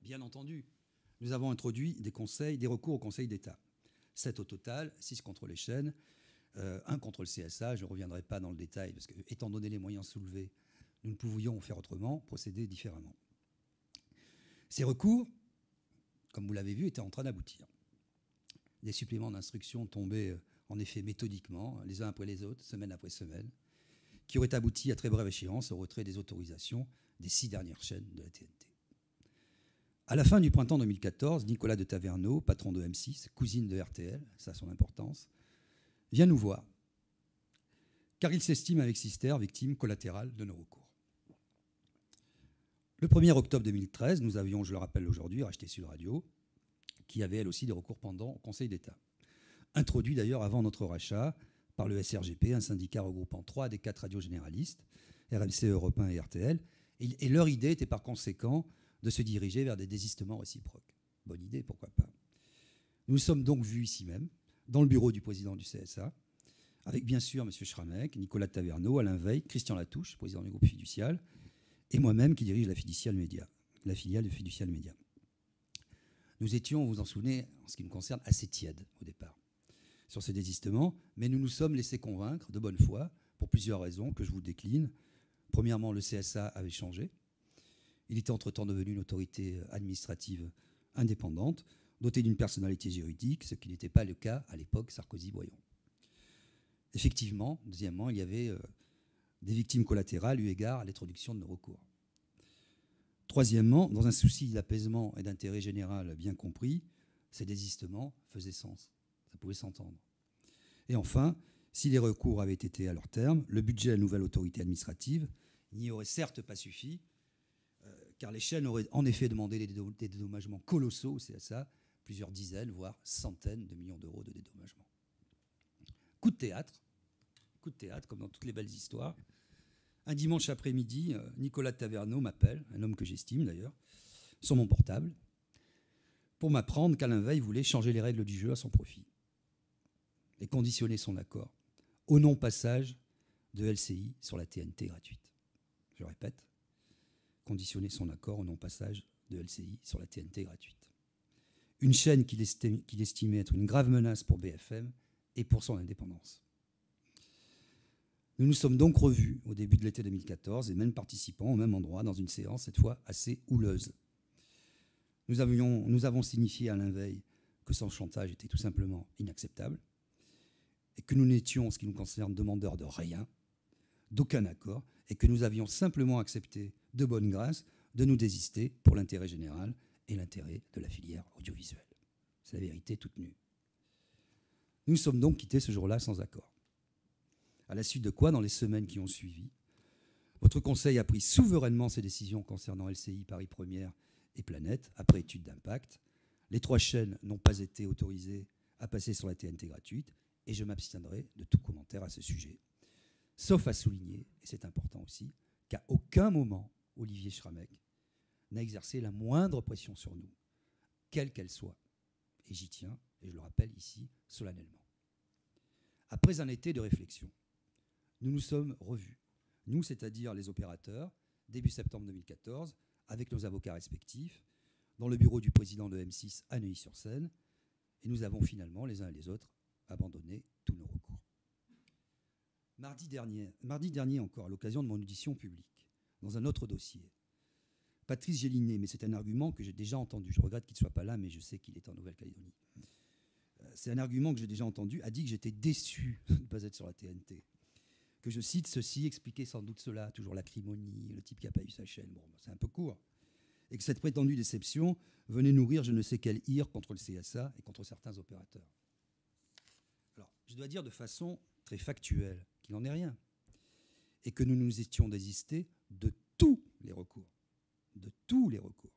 bien entendu, nous avons introduit des recours au Conseil d'État. 7 au total, 6 contre les chaînes, 1 contre le CSA. Je ne reviendrai pas dans le détail, parce que, étant donné les moyens soulevés, nous ne pouvions faire autrement, procéder différemment. Ces recours, comme vous l'avez vu, étaient en train d'aboutir. Des suppléments d'instruction tombaient en effet méthodiquement, les uns après les autres, semaine après semaine, qui auraient abouti à très brève échéance au retrait des autorisations des 6 dernières chaînes de la TNT. À la fin du printemps 2014, Nicolas de Taverneau, patron de M6, cousine de RTL, ça a son importance, vient nous voir, car il s'estime avec Sister victime collatérale de nos recours. Le 1er octobre 2013, nous avions, je le rappelle aujourd'hui, racheté Sud Radio, qui avait elle aussi des recours pendants au Conseil d'État. Introduit d'ailleurs avant notre rachat par le SRGP, un syndicat regroupant 3 des 4 radios généralistes, RMC, Europe 1 et RTL, et leur idée était par conséquent de se diriger vers des désistements réciproques. Bonne idée, pourquoi pas. Nous nous sommes donc vus ici même, dans le bureau du président du CSA, avec bien sûr M. Schramek, Nicolas de Taverneau, Alain Veil, Christian Latouche, président du groupe Fiducial, et moi-même qui dirige la filiale de Fiducial Média. Nous étions, vous vous en souvenez, en ce qui me concerne, assez tièdes au départ sur ce désistement, mais nous nous sommes laissés convaincre de bonne foi pour plusieurs raisons que je vous décline. Premièrement, le CSA avait changé. Il était entre-temps devenu une autorité administrative indépendante, dotée d'une personnalité juridique, ce qui n'était pas le cas à l'époque Sarkozy-Boyon. Effectivement, deuxièmement, il y avait des victimes collatérales eu égard à l'introduction de nos recours. Troisièmement, dans un souci d'apaisement et d'intérêt général bien compris, ces désistements faisaient sens. Ça pouvait s'entendre. Et enfin, si les recours avaient été à leur terme, le budget de la nouvelle autorité administrative n'y aurait certes pas suffi, car les chaînes auraient en effet demandé des dédommagements colossaux au CSA, plusieurs dizaines, voire centaines de millions d'euros de dédommagements. Coup de théâtre, comme dans toutes les belles histoires. Un dimanche après-midi, Nicolas de Taverneau m'appelle, un homme que j'estime d'ailleurs, sur mon portable, pour m'apprendre qu'Alain Veil voulait changer les règles du jeu à son profit et conditionner son accord au non-passage de LCI sur la TNT gratuite. Je répète, conditionner son accord au non-passage de LCI sur la TNT gratuite. Une chaîne qu'il estimait être une grave menace pour BFM et pour son indépendance. Nous nous sommes donc revus au début de l'été 2014 et même participant au même endroit dans une séance, cette fois assez houleuse. Nous avons signifié à Alain Veil que son chantage était tout simplement inacceptable et que nous n'étions, en ce qui nous concerne, demandeurs de rien, d'aucun accord, et que nous avions simplement accepté de bonne grâce de nous désister pour l'intérêt général et l'intérêt de la filière audiovisuelle. C'est la vérité toute nue. Nous sommes donc quittés ce jour-là sans accord. À la suite de quoi, dans les semaines qui ont suivi, votre Conseil a pris souverainement ses décisions concernant LCI, Paris Première et Planète, après étude d'impact. Les 3 chaînes n'ont pas été autorisées à passer sur la TNT gratuite, et je m'abstiendrai de tout commentaire à ce sujet. Sauf à souligner, et c'est important aussi, qu'à aucun moment, Olivier Schramek n'a exercé la moindre pression sur nous, quelle qu'elle soit. Et j'y tiens, et je le rappelle ici solennellement. Après un été de réflexion, nous nous sommes revus, nous, c'est-à-dire les opérateurs, début septembre 2014, avec nos avocats respectifs, dans le bureau du président de M6 à Neuilly-sur-Seine, et nous avons finalement, les uns et les autres, abandonné tous nos recours. Mardi dernier encore, à l'occasion de mon audition publique, dans un autre dossier, Patrice Gélinet, mais c'est un argument que j'ai déjà entendu, je regrette qu'il ne soit pas là, mais je sais qu'il est en Nouvelle-Calédonie. C'est un argument que j'ai déjà entendu, a dit que j'étais déçu de ne pas être sur la TNT. Que je cite ceci, expliquer sans doute cela, toujours l'acrimonie, le type qui n'a pas eu sa chaîne, bon, c'est un peu court. Et que cette prétendue déception venait nourrir je ne sais quelle ire contre le CSA et contre certains opérateurs. Alors, je dois dire de façon très factuelle qu'il n'en est rien. Et que nous nous étions désistés de tous les recours. De tous les recours.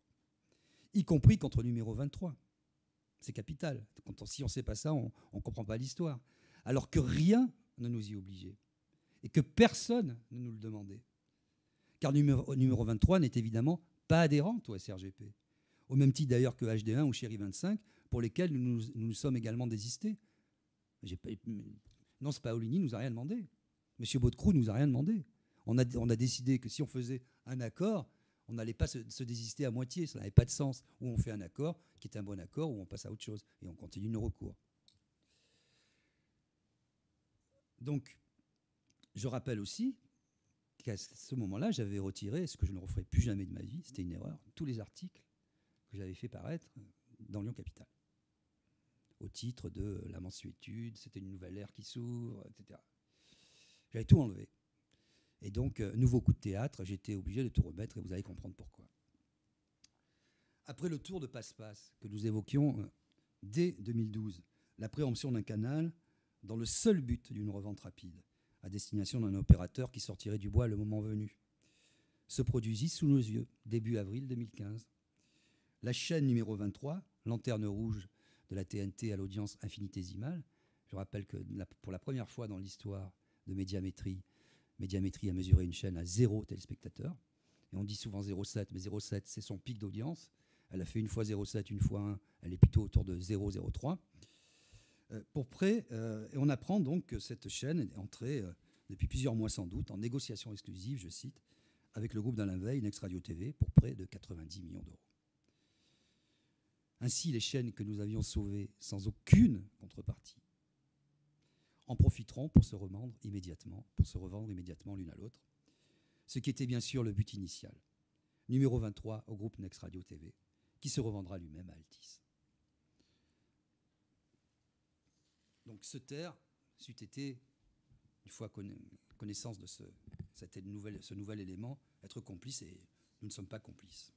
Y compris contre numéro 23. C'est capital. Si on ne sait pas ça, on ne comprend pas l'histoire. Alors que rien ne nous y obligeait. Et que personne ne nous le demandait. Car numéro 23 n'est évidemment pas adhérente au SRGP. Au même titre d'ailleurs que HD1 ou Chéri 25, pour lesquels nous nous sommes également désistés. Nance Paolini ne nous a rien demandé. M. Baudecroux ne nous a rien demandé. On a décidé que si on faisait un accord, On n'allait pas se désister à moitié, ça n'avait pas de sens. Ou on fait un accord qui est un bon accord, ou on passe à autre chose et on continue nos recours. Donc, je rappelle aussi qu'à ce moment-là, j'avais retiré, ce que je ne referai plus jamais de ma vie, c'était une erreur, tous les articles que j'avais fait paraître dans Lyon Capital, au titre de la mansuétude, c'était une nouvelle ère qui s'ouvre, etc. J'avais tout enlevé. Et donc, nouveau coup de théâtre, j'étais obligé de tout remettre et vous allez comprendre pourquoi. Après le tour de passe-passe que nous évoquions dès 2012, la préemption d'un canal dans le seul but d'une revente rapide à destination d'un opérateur qui sortirait du bois le moment venu, se produisit sous nos yeux, début avril 2015. La chaîne numéro 23, lanterne rouge de la TNT à l'audience infinitésimale, je rappelle que pour la première fois dans l'histoire de Médiamétrie a mesuré une chaîne à 0 téléspectateurs. Et on dit souvent 0,7, mais 0,7, c'est son pic d'audience. Elle a fait une fois 0,7, une fois 1, elle est plutôt autour de 0,03. Pour près, et on apprend donc que cette chaîne est entrée, depuis plusieurs mois sans doute, en négociation exclusive, je cite, avec le groupe d'Alain Veil, Next Radio TV, pour près de 90 millions d'euros. Ainsi, les chaînes que nous avions sauvées sans aucune contrepartie en profiteront pour se revendre immédiatement l'une à l'autre, ce qui était bien sûr le but initial. Numéro 23 au groupe Next Radio TV, qui se revendra lui-même à Altice. Donc se taire, c'eût été, une fois connaissance de ce nouvel élément, être complice, et nous ne sommes pas complices.